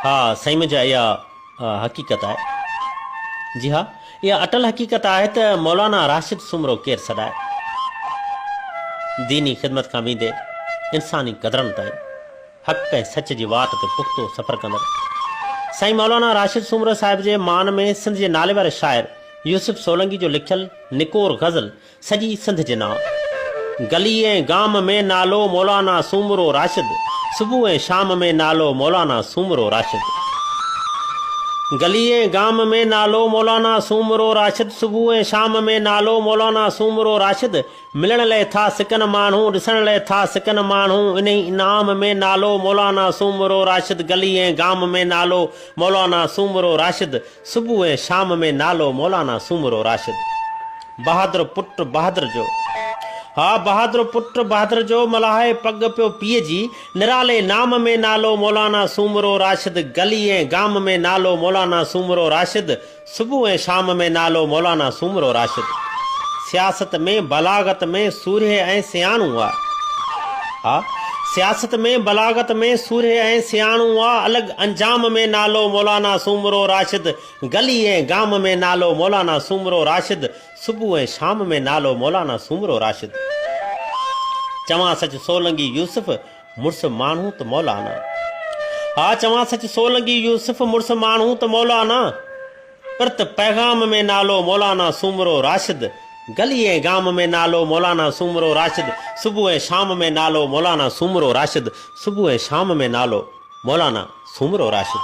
हाँ साईं मुंहिंजा इहा हक़ीक़त आहे। जी हाँ, इहा अटल हक़ीक़त आहे त मौलाना राशिद सुमरो केरु सॾाए। दीनी ख़िदमत खां वेंदे इंसानी क़दरनि ताईं हक़ ऐं सच जी वात ते पुख़्तो सफ़र कंदड़ साईं मौलाना राशिद सुमरो साहिब जे मान में सिंध जे नाले वारे शाइर यूसुफ सोलंकी जो लिखियल निकोर गज़ल सॼी सिंध जे नाम। गली ऐं गाम में नालो मौलाना सुमरो राशिद, सुबुह ऐं शाम में नालो मौलाना सुमरो राशिद। गली ऐं गाम में नालो मौलाना सुमरो राशिद, सुबुह ऐं शाम में नालो मौलाना सुमरो राशिद। मिलण लाइ था सिकनि माण्हू, ॾिसण लाइ था सिकनि माण्हू, इन इनाम में नालो मौलाना सुमरो राशिद। गली ऐं गाम में नालो मौलाना सुमरो राशिद, सुबुह ऐं शाम में नालो मौलाना सुमरो राशिद। बहादुर पुट बहादुर जो, हा बहादुर पुट बहादुर जो, मलाहे पग पियो पीअ जी, निराले नाम में नालो मौलाना सुमरो राशिद। गली ऐं गाम में नालो मौलाना सुमरो राशिद, सुबुह ऐं शाम में नालो मौलाना सुमरो राशिद। सियासत में बलागत में सूर्य ऐं सियाणू आहे, हा सियासत में बलागत में सूर्य ऐं सियाणू आहे। अलॻि अंजाम में नालो मौलाना सुमरो राशिद। गली ऐं गाम में नालो मौलाना सुमरो राशिद, सुबुह ऐं शाम में नालो मौलाना सुमरो राशिद। चवां सच सोलंकी यूसुफ मुड़ुस माण्हू त मौलाना, हा चवां सच सोलंकी यूसुफ मुड़ुस माण्हू त मौलाना। प्रत पैगाम में नालो मौलाना सुमरो राशिद। गली ऐं गाम में नालो मौलाना सुमरो राशिद, सुबुह ऐं शाम में नालो मौलाना सुमरो राशिद। सुबुह ऐं शाम में नालो मौलाना सुमरो राशिद।